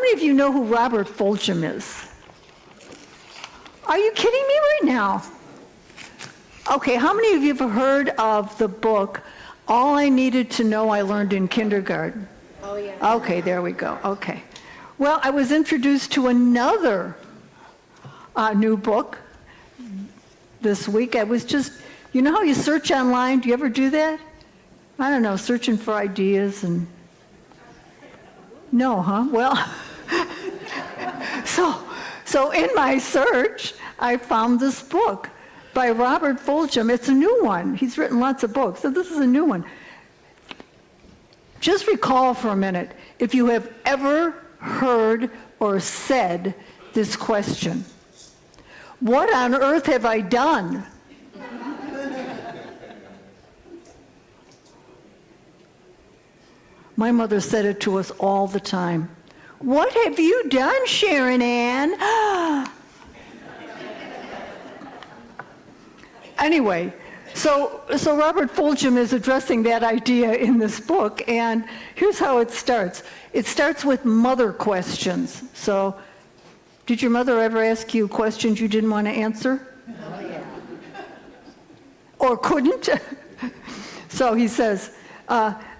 many of you know who Robert Fulghum is? Are you kidding me right now? Okay, how many of you have heard of the book, All I Needed to Know I Learned in Kindergarten? Oh, yeah. Okay, there we go. Okay. Well, I was introduced to another new book this week. I was just, you know how you search online? Do you ever do that? I don't know, searching for ideas and... No, huh? Well, so in my search, I found this book by Robert Fulghum. It's a new one. He's written lots of books, so this is a new one. Just recall for a minute if you have ever heard or said this question: what on earth have I done? My mother said it to us all the time. What have you done, Sharon Ann? Anyway, so Robert Fulghum is addressing that idea in this book, and here's how it starts. It starts with mother questions. So, did your mother ever ask you questions you didn't want to answer? Oh, yeah. Or couldn't? So he says,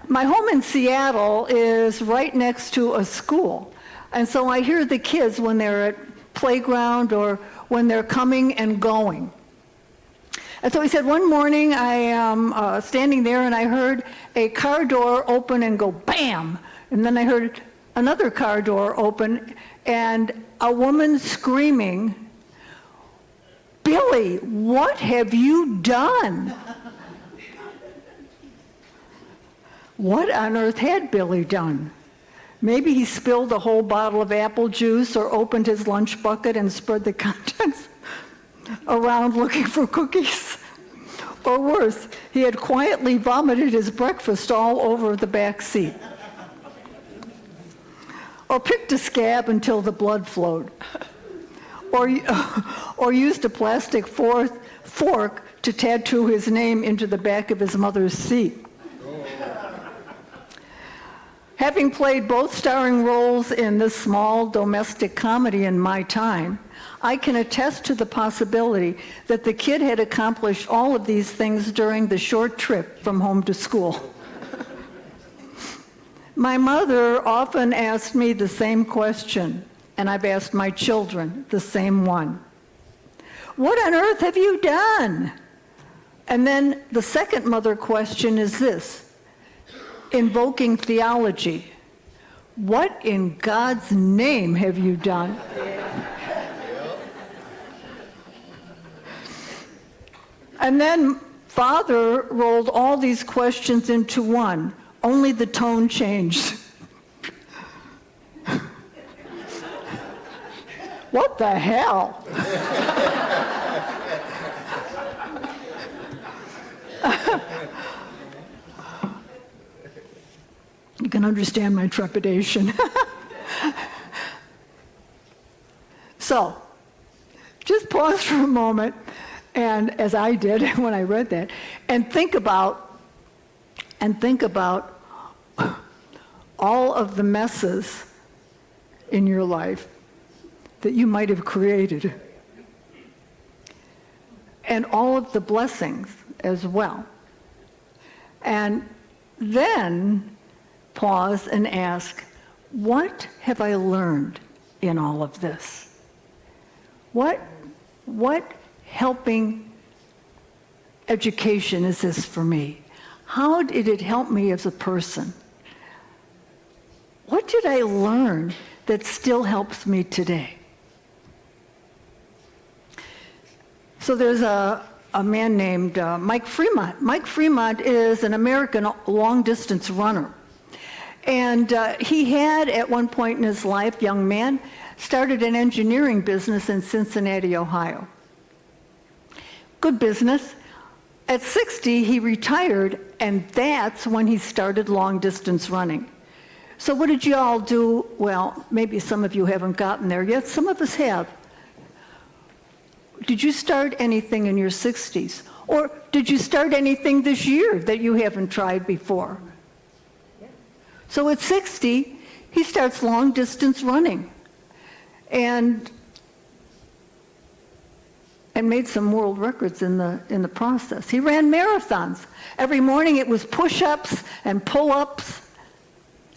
my home in Seattle is right next to a school. And so I hear the kids when they're at playground or when they're coming and going. And so he said, one morning I am standing there and I heard a car door open and go bam. And then I heard another car door open and a woman screaming, "Billy, what have you done?" What on earth had Billy done? Maybe he spilled a whole bottle of apple juice or opened his lunch bucket and spread the contents around looking for cookies. Or worse, he had quietly vomited his breakfast all over the back seat. Or picked a scab until the blood flowed. Or used a plastic fork to tattoo his name into the back of his mother's seat. Having played both starring roles in this small domestic comedy in my time, I can attest to the possibility that the kid had accomplished all of these things during the short trip from home to school. My mother often asked me the same question, and I've asked my children the same one. What on earth have you done? And then the second mother question is this, invoking theology. What in God's name have you done? And then Father rolled all these questions into one, only the tone changed. What the hell? You can understand my trepidation. So, just pause for a moment, and as I did when I read that, and think about all of the messes in your life that you might have created, and all of the blessings as well. And then pause and ask, what have I learned in all of this? What helping education is this for me? How did it help me as a person? What did I learn that still helps me today? So there's a man named Mike Fremont. Mike Fremont is an American long-distance runner. And he had, at one point in his life, young man, started an engineering business in Cincinnati, Ohio. Good business. At 60, he retired, and that's when he started long-distance running. So what did you all do? Well, maybe some of you haven't gotten there yet. Some of us have. Did you start anything in your 60s? Or did you start anything this year that you haven't tried before? So at 60, he starts long distance running and made some world records in the process. He ran marathons. Every morning it was push-ups and pull-ups,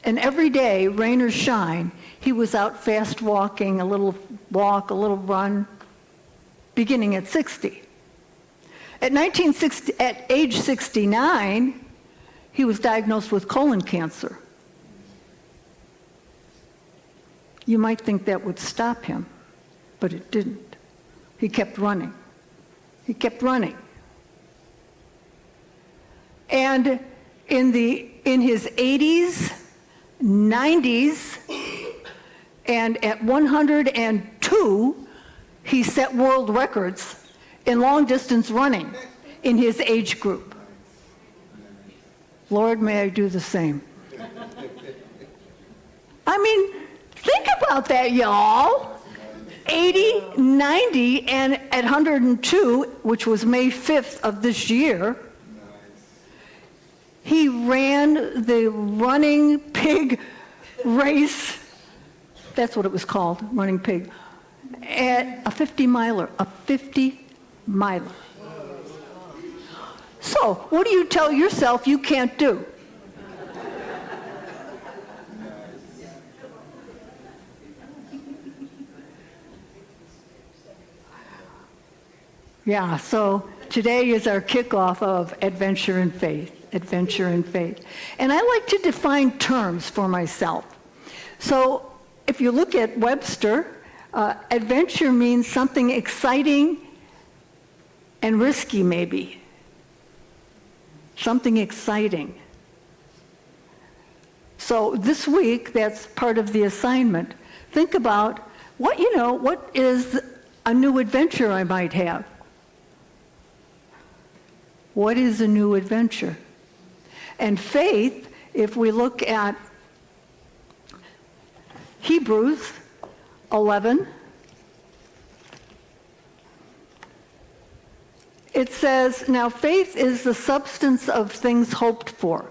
and every day, rain or shine, he was out fast walking, a little walk, a little run, beginning at 60. At age 69, he was diagnosed with colon cancer. You might think that would stop him, but it didn't. He kept running. He kept running. And in his 80s, 90s, and at 102, he set world records in long distance running in his age group. Lord, may I do the same. I mean, think about that, y'all. 80, 90, and at 102, which was May 5th of this year, he ran the running pig race. That's what it was called, running pig. At a 50-miler, a 50-miler. So, what do you tell yourself you can't do? Yeah, so today is our kickoff of Adventure in Faith, Adventure in Faith. And I like to define terms for myself. So if you look at Webster, adventure means something exciting and risky, maybe. Something exciting. So this week, that's part of the assignment. Think about what is a new adventure I might have? What is a new adventure? And faith, if we look at Hebrews 11, it says, now faith is the substance of things hoped for.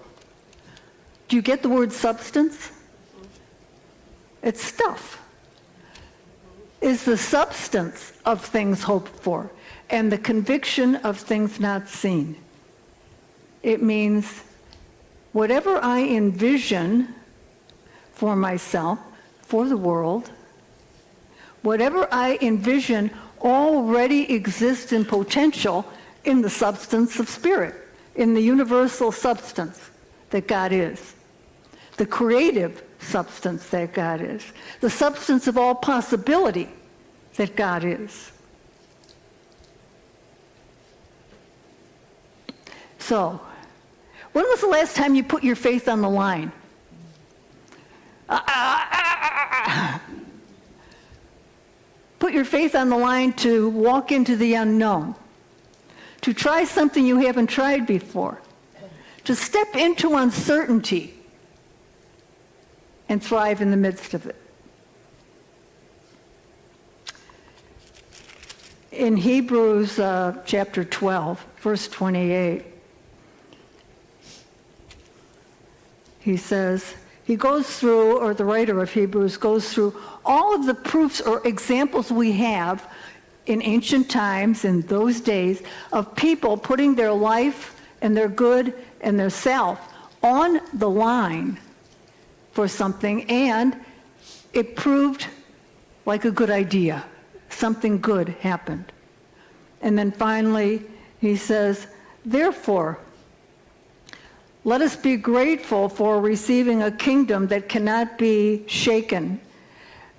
Do you get the word substance? It's stuff. Is the substance of things hoped for, and the conviction of things not seen. It means whatever I envision for myself, for the world, whatever I envision already exists in potential in the substance of spirit, in the universal substance that God is, the creative substance that God is, the substance of all possibility that God is. So, when was the last time you put your faith on the line? Put your faith on the line to walk into the unknown, to try something you haven't tried before, to step into uncertainty and thrive in the midst of it. In Hebrews chapter 12, verse 28, he says, he goes through, or the writer of Hebrews goes through all of the proofs or examples we have in ancient times, in those days, of people putting their life and their good and their self on the line for something, and it proved like a good idea. Something good happened. And then finally, he says, therefore, let us be grateful for receiving a kingdom that cannot be shaken,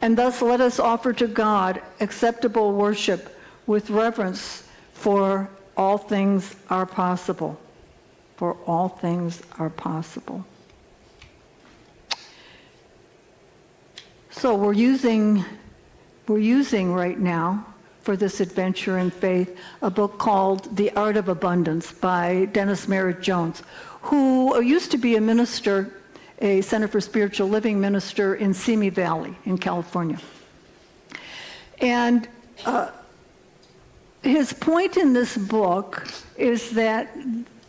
and thus let us offer to God acceptable worship with reverence, for all things are possible. For all things are possible. So we're using right now, for this adventure in faith, a book called The Art of Abundance by Dennis Merritt Jones, who used to be a minister, a Center for Spiritual Living minister in Simi Valley in California. And his point in this book is that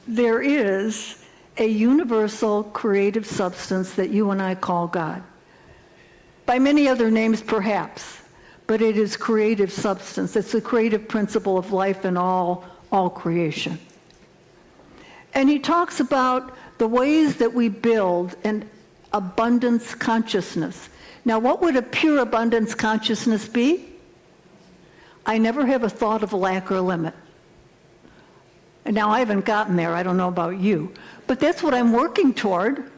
there is a universal creative substance that you and I call God. by many other names perhaps, but it is creative substance. It's the creative principle of life and all creation. And he talks about the ways that we build an abundance consciousness. Now, what would a pure abundance consciousness be? I never have a thought of lack or limit. And now I haven't gotten there, I don't know about you, but that's what I'm working toward.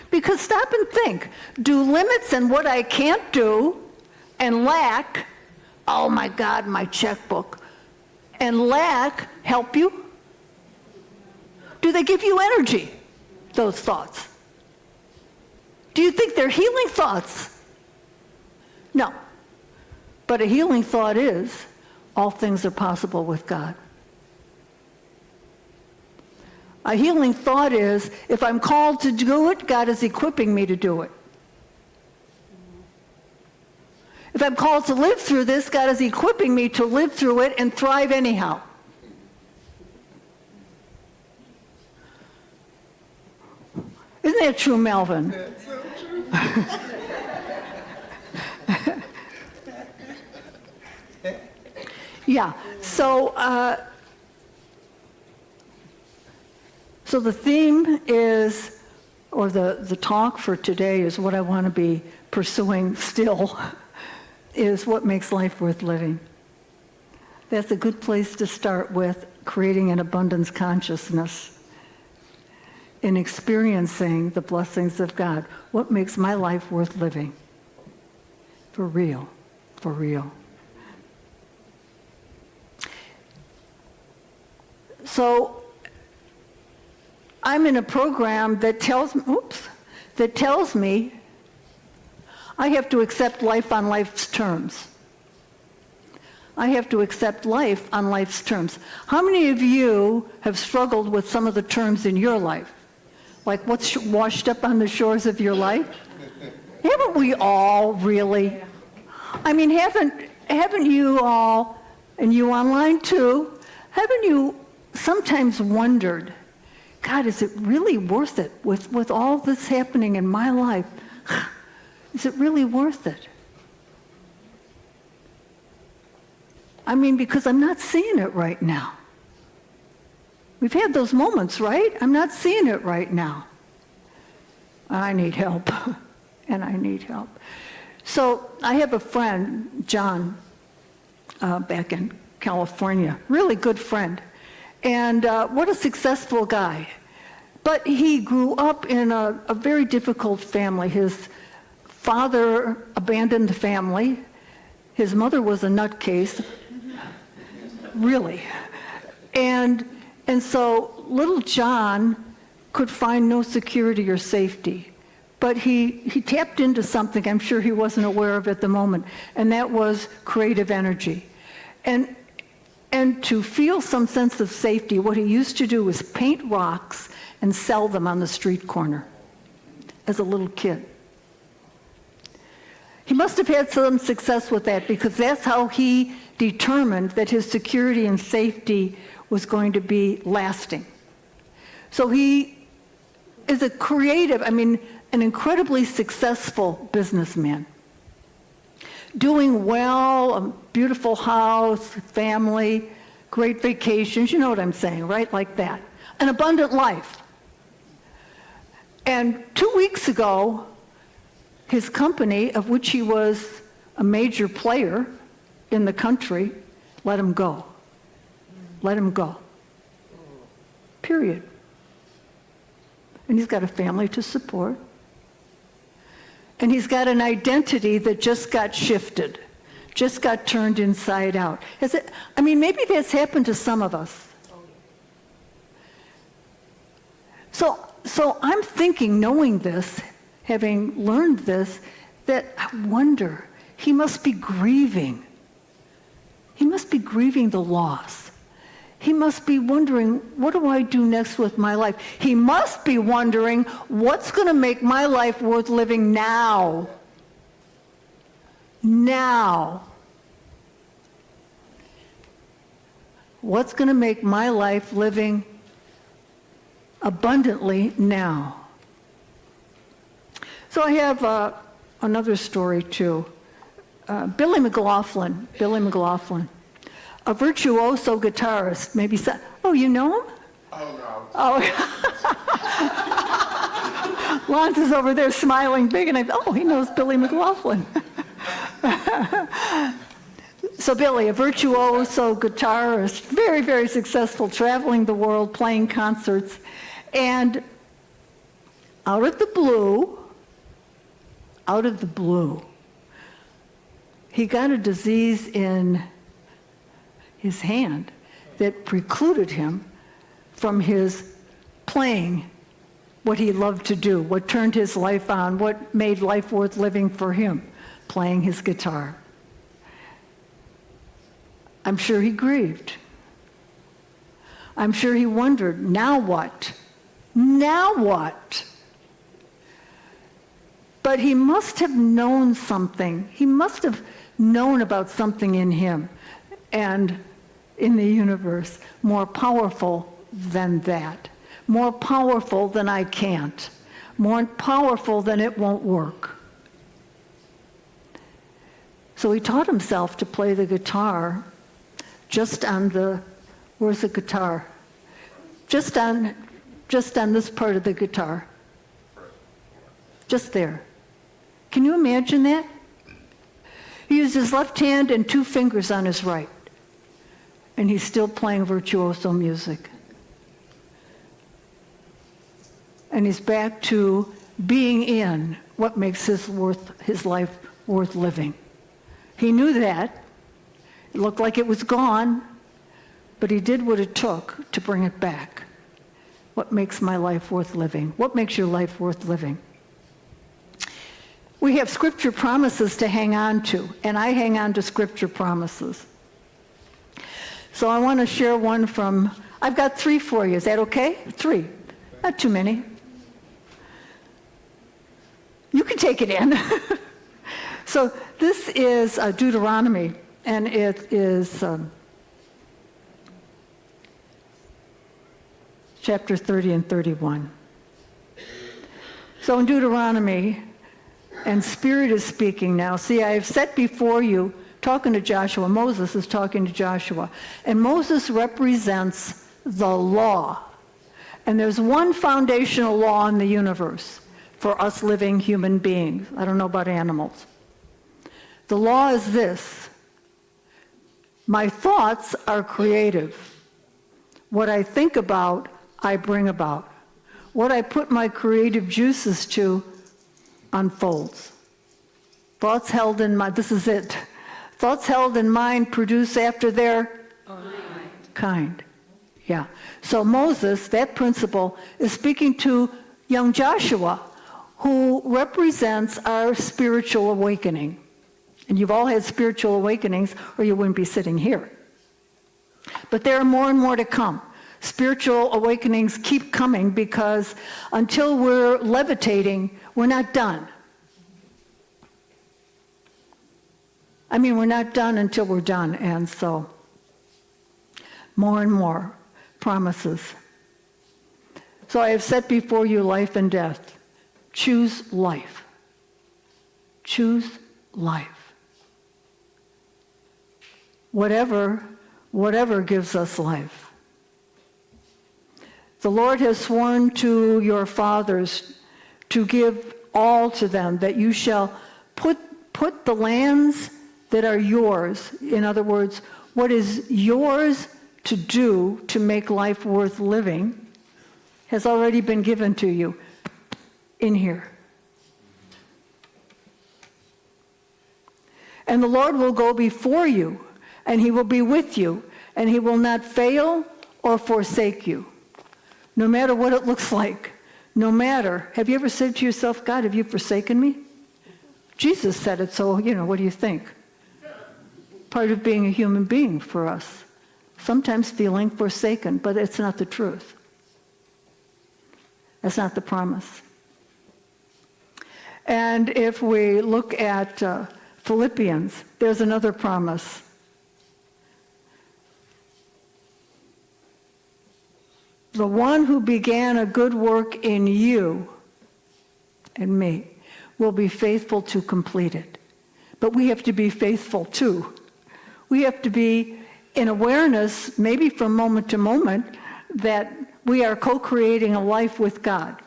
Because stop and think, do limits and what I can't do, and lack, oh my God, my checkbook, and lack help you? Do they give you energy, those thoughts? Do you think they're healing thoughts? No. But a healing thought is, all things are possible with God. A healing thought is, if I'm called to do it, God is equipping me to do it. If I'm called to live through this, God is equipping me to live through it and thrive anyhow. Isn't that true, Melvin? That's so true. Yeah, so the theme is, or the talk for today is what I want to be pursuing still, is what makes life worth living. That's a good place to start with creating an abundance consciousness in experiencing the blessings of God. What makes my life worth living? For real, for real. So I'm in a program that tells me I have to accept life on life's terms. I have to accept life on life's terms. How many of you have struggled with some of the terms in your life? Like what's washed up on the shores of your life? Haven't we all really? I mean, haven't you all, and you online too, haven't you sometimes wondered, God, is it really worth it with all this happening in my life? Is it really worth it? I mean, because I'm not seeing it right now. We've had those moments, right? I'm not seeing it right now. I need help, and I need help. So I have a friend, John, back in California, really good friend. And what a successful guy. But he grew up in a very difficult family. His father abandoned the family. His mother was a nutcase, really. And so little John could find no security or safety. But he tapped into something I'm sure he wasn't aware of at the moment, and that was creative energy. And to feel some sense of safety, what he used to do was paint rocks and sell them on the street corner as a little kid. He must have had some success with that because that's how he determined that his security and safety was going to be lasting. So he is a creative, an incredibly successful businessman. Doing well, a beautiful house, family, great vacations, you know what I'm saying, right? Like that. An abundant life. And 2 weeks ago, his company, of which he was a major player in the country, let him go. Let him go. Period. And he's got a family to support. And he's got an identity that just got shifted, just got turned inside out. Maybe that's happened to some of us. So I'm thinking, knowing this, having learned this, that I wonder, he must be grieving. He must be grieving the loss. He must be wondering, what do I do next with my life? He must be wondering, what's going to make my life worth living now? Now. What's going to make my life living abundantly now? So I have another story too. Billy McLaughlin, a virtuoso guitarist. Maybe oh, you know him? Oh, no. Oh, Lance is over there smiling big, and he knows Billy McLaughlin. So Billy, a virtuoso guitarist, very, very successful, traveling the world, playing concerts, and out of the blue, he got a disease in his hand that precluded him from his playing what he loved to do, what turned his life on, what made life worth living for him, playing his guitar. I'm sure he grieved. I'm sure he wondered, now what? Now what? But he must have known something. He must have known about something in him and in the universe more powerful than that, more powerful than I can't, more powerful than it won't work. So he taught himself to play the guitar just on where's the guitar? Just on this part of the guitar. Just there. Can you imagine that? He used his left hand and 2 fingers on his right. And he's still playing virtuoso music. And he's back to being in what makes his life worth living. He knew that. It looked like it was gone, but he did what it took to bring it back. What makes my life worth living? What makes your life worth living? We have scripture promises to hang on to, and I hang on to scripture promises. So I want to share one from, I've got 3 for you. Is that okay? 3. Not too many. You can take it in. So this is Deuteronomy, and it is chapter 30 and 31. So in Deuteronomy, and Spirit is speaking now. See, I have set before you, talking to Joshua. Moses is talking to Joshua. And Moses represents the law. And there's one foundational law in the universe for us living human beings. I don't know about animals. The law is this: my thoughts are creative. What I think about, I bring about. What I put my creative juices to unfolds. Thoughts held in mind, this is it. Thoughts held in mind produce after their kind. Yeah. So Moses, that principle, is speaking to young Joshua, who represents our spiritual awakening. And you've all had spiritual awakenings, or you wouldn't be sitting here. But there are more and more to come. Spiritual awakenings keep coming because until we're levitating, we're not done. I mean, we're not done until we're done. And so, more and more promises. So I have set before you life and death. Choose life. Choose life. Whatever gives us life. The Lord has sworn to your fathers to give all to them, that you shall put the lands that are yours. In other words, what is yours to do to make life worth living has already been given to you in here. And the Lord will go before you, and he will be with you, and he will not fail or forsake you. No matter what it looks like, no matter. Have you ever said to yourself, God, have you forsaken me? Jesus said it, so, what do you think? Part of being a human being for us. Sometimes feeling forsaken, but it's not the truth. That's not the promise. And if we look at Philippians, there's another promise. The one who began a good work in you and me will be faithful to complete it. But we have to be faithful too. We have to be in awareness, maybe from moment to moment, that we are co-creating a life with God.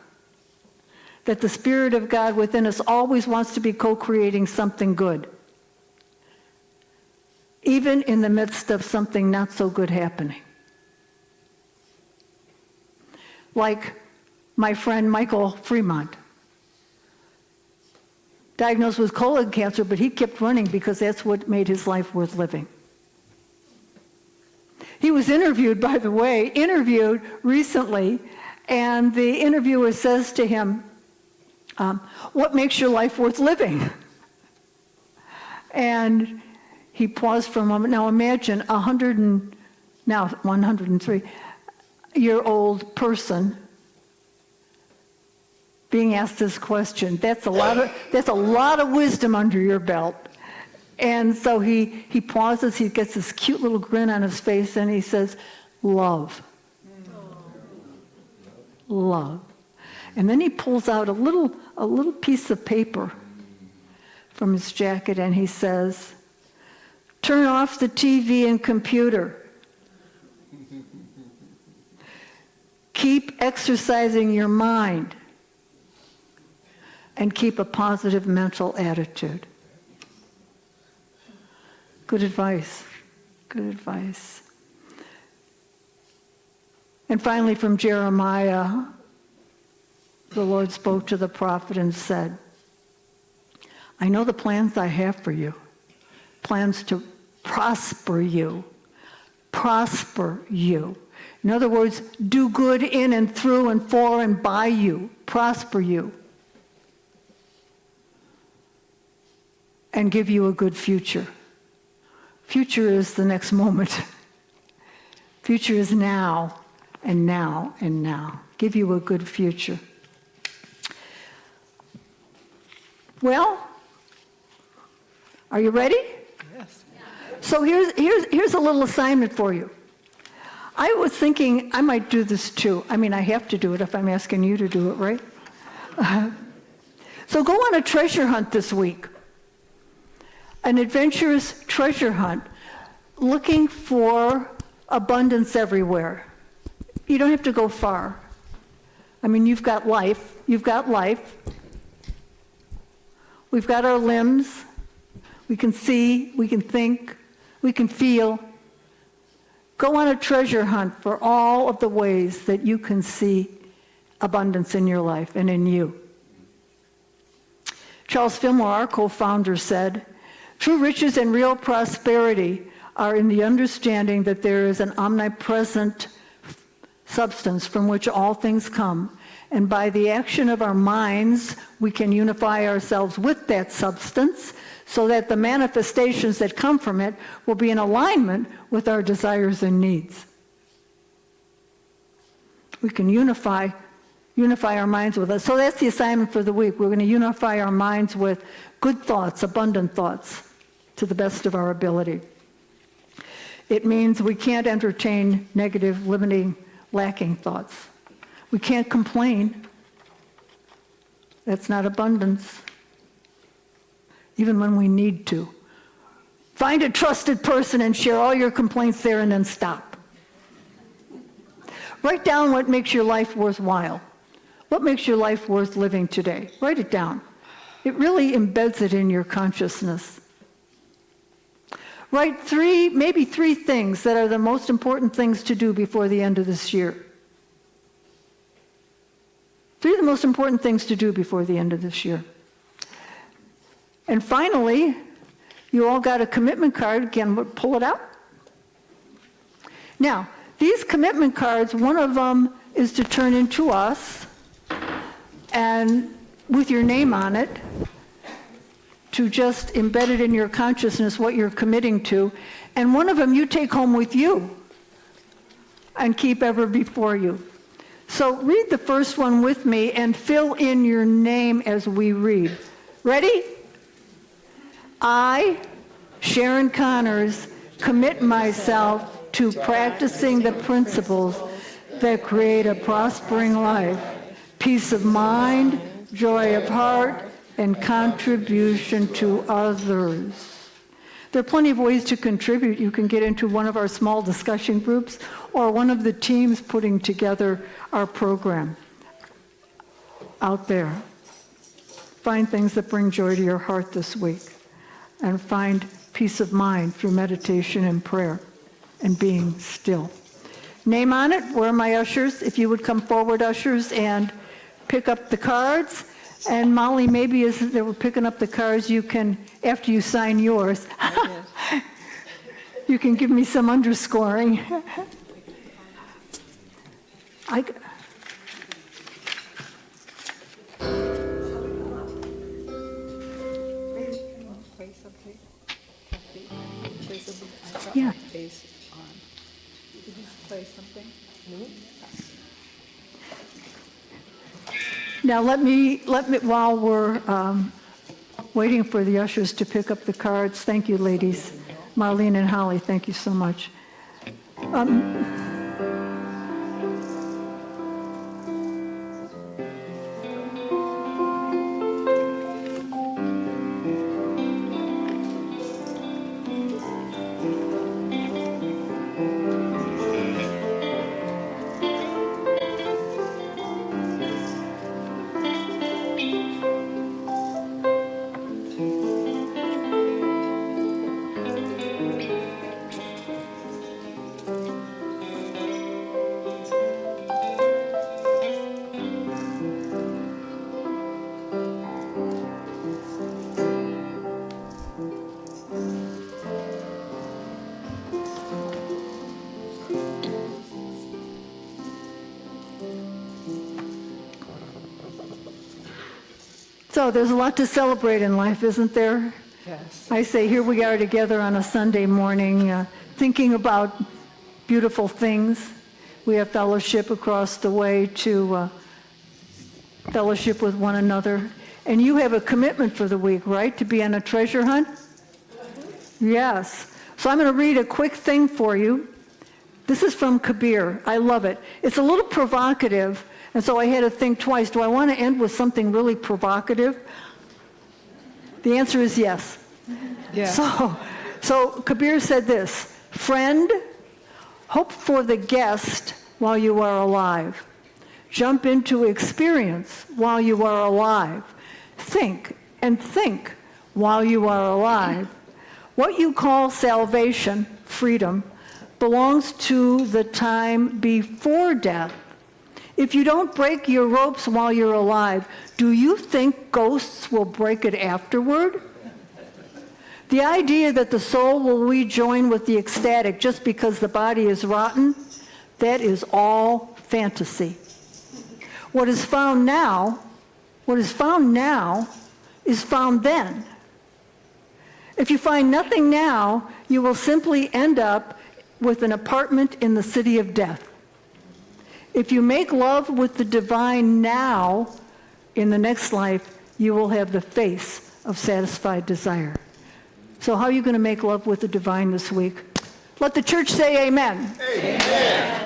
That the Spirit of God within us always wants to be co-creating something good, even in the midst of something not so good happening. Like my friend Michael Fremont, diagnosed with colon cancer, but he kept running because that's what made his life worth living. He was interviewed, by the way, recently, and the interviewer says to him, what makes your life worth living? And he paused for a moment. Now imagine 103-year-old person being asked this question. That's a lot of wisdom under your belt. And so he pauses, he gets this cute little grin on his face, and he says, love. Love. And then he pulls out a little piece of paper from his jacket, and he says, turn off the TV and computer. Keep exercising your mind. And keep a positive mental attitude. Good advice. Good advice. And finally, from Jeremiah, the Lord spoke to the prophet and said, I know the plans I have for you, plans to prosper you. Prosper you. In other words, do good in and through and for and by you. Prosper you. And give you a good future. Future is the next moment. Future is now, and now, and now. Give you a good future. Well, are you ready? Yes. So here's a little assignment for you. I was thinking I might do this too. I mean, I have to do it if I'm asking you to do it, right? So go on a treasure hunt this week. An adventurous treasure hunt, looking for abundance everywhere. You don't have to go far. I mean, you've got life. You've got life. We've got our limbs. We can see, we can think, we can feel. Go on a treasure hunt for all of the ways that you can see abundance in your life and in you. Charles Fillmore, our co-founder, said, true riches and real prosperity are in the understanding that there is an omnipresent substance from which all things come, and by the action of our minds, we can unify ourselves with that substance so that the manifestations that come from it will be in alignment with our desires and needs. We can unify our minds with us. So that's the assignment for the week. We're going to unify our minds with good thoughts, abundant thoughts, to the best of our ability. It means we can't entertain negative, limiting, lacking thoughts. We can't complain. That's not abundance, even when we need to. Find a trusted person and share all your complaints there and then stop. Write down what makes your life worthwhile. What makes your life worth living today? Write it down. It really embeds it in your consciousness. Write maybe three things that are the most important things to do before the end of this year. 3 of the most important things to do before the end of this year. And finally, you all got a commitment card. Again, pull it out. Now, these commitment cards, one of them is to turn into us, and with your name on it, to just embed it in your consciousness what you're committing to. And one of them you take home with you and keep ever before you. So read the first one with me and fill in your name as we read. Ready? I, Sharon Connors, commit myself to practicing the principles that create a prospering life, peace of mind, joy of heart, and contribution to others. There are plenty of ways to contribute. You can get into one of our small discussion groups or one of the teams putting together our program out there. Find things that bring joy to your heart this week, and find peace of mind through meditation and prayer and being still. Name on it. Where are my ushers? If you would come forward, ushers, and pick up the cards. And Molly, maybe as they were picking up the cards, you can, after you sign yours, you can give me some underscoring. Yeah. Now let me while we're waiting for the ushers to pick up the cards. Thank you, ladies. Marlene and Holly, thank you so much. So there's a lot to celebrate in life, isn't there? Yes. I say here we are together on a Sunday morning thinking about beautiful things. We have fellowship across the way to fellowship with one another. And you have a commitment for the week, right? To be on a treasure hunt? Yes. So I'm going to read a quick thing for you. This is from Kabir. I love it. It's a little provocative. And so I had to think twice, do I want to end with something really provocative? The answer is yes. Yes. So Kabir said this: friend, hope for the guest while you are alive. Jump into experience while you are alive. Think and think while you are alive. What you call salvation, freedom, belongs to the time before death. If you don't break your ropes while you're alive, do you think ghosts will break it afterward? The idea that the soul will rejoin with the ecstatic just because the body is rotten, that is all fantasy. What is found now is found then. If you find nothing now, you will simply end up with an apartment in the city of death. If you make love with the divine now, in the next life, you will have the face of satisfied desire. So how are you going to make love with the divine this week? Let the church say amen. Amen.